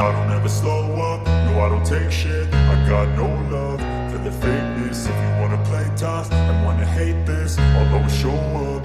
I don't ever slow up, no I don't take shit. I got no love for the fakeness. If you wanna play tough and wanna hate this, I'll always show up.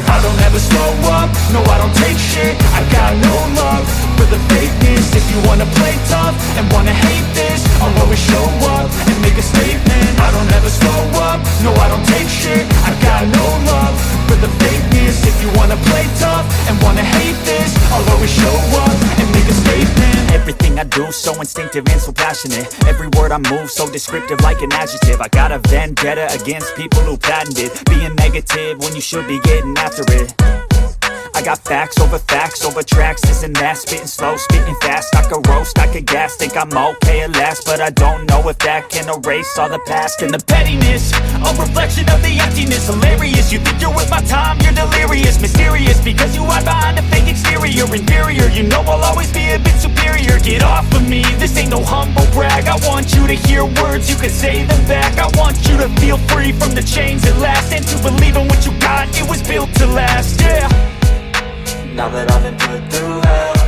I don't ever slow up, no I don't take shit. I got no love for the fakeness. If you wanna play tough and wanna hate this, I'll always show up and make a statement. I don't ever slow up, no I don't take shit. I got no love for the fakeness. If you wanna play tough and wanna hate this, I'll always show up and make a statement. Everything I do so instinctive and so passionate. Every word I move so descriptive like an adjective. I got a vendetta against people who patented being negative when you should be getting after it. I got facts over tracks, this and that. Spitting slow, spitting fast, I could roast, I could gas. Think I'm okay at last, but I don't know if that can erase all the past. And the pettiness, a reflection of the emptiness. Hilarious, you think you're with my time, you're delirious. Mysterious, because you hide behind a fake exterior. Inferior, you know I'll always be a bit superior. Get off of me, this ain't no humble brag. I want you to hear words, you can say them back. I want you to feel free from the chains at last, and to believe in what you got, it was built to last, yeah. Now that I've been put through hell,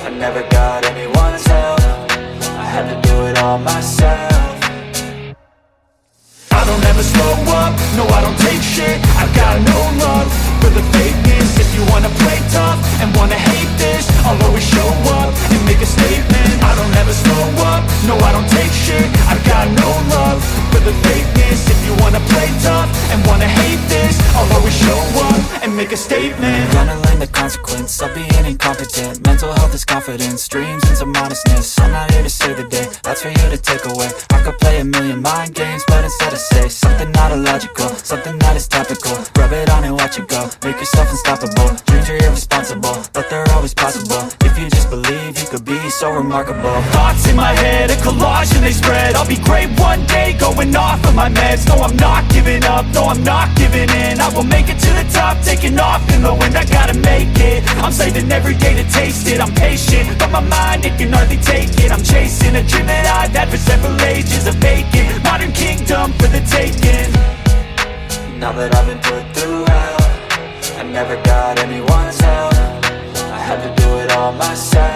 I never got anyone's help. I had to do it all myself. I don't ever slow up, no I don't take shit. I got no love for the fakeness. If you wanna play tough and wanna hate this, I'll always show up and make a statement. I don't ever slow up, no I don't take shit. I got no love for the fakeness. If you wanna play tough and wanna hate this, I'll always show up and make a statement. Gonna learn the consequence of being incompetent. Mental health is confidence, dreams and some honestness. I'm not here to save the day, that's for you to take away. I could play a million mind games, but instead I say something not illogical, something that is topical. Rub it on and watch it go, make yourself unstoppable. Dreams are irresponsible, but they're always possible. If you just believe, you could be so remarkable. Thoughts in my head, a collage and they spread. I'll be great one day, going off of my meds. No, I'm not giving up, no, I'm not giving in. I will make it to the top, taking off in the wind. I gotta make it, I'm saving every day to taste it. I'm patient, but my mind, it can hardly take it. I'm chasing a dream that I've had for several ages. A vacant, modern kingdom for the taking. Now that I've been put through hell, I never got anyone's help. I had to do it all myself.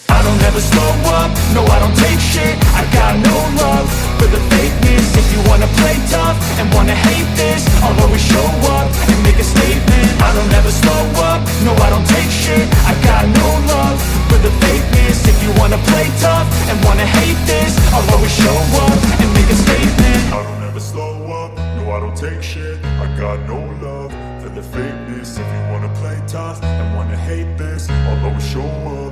I don't ever slow up, no I don't take shit. I got no love for the fakeness. If you wanna play tough and wanna hate this, I'll always show up and make a statement. I don't ever slow up, no I don't take shit. I got no love for the fakeness. If you wanna play tough and wanna hate this, I'll always show up and make a statement. I don't ever slow up, no I don't take shit. I got no love for the fakeness. If you wanna play tough and wanna hate this, I'll always show up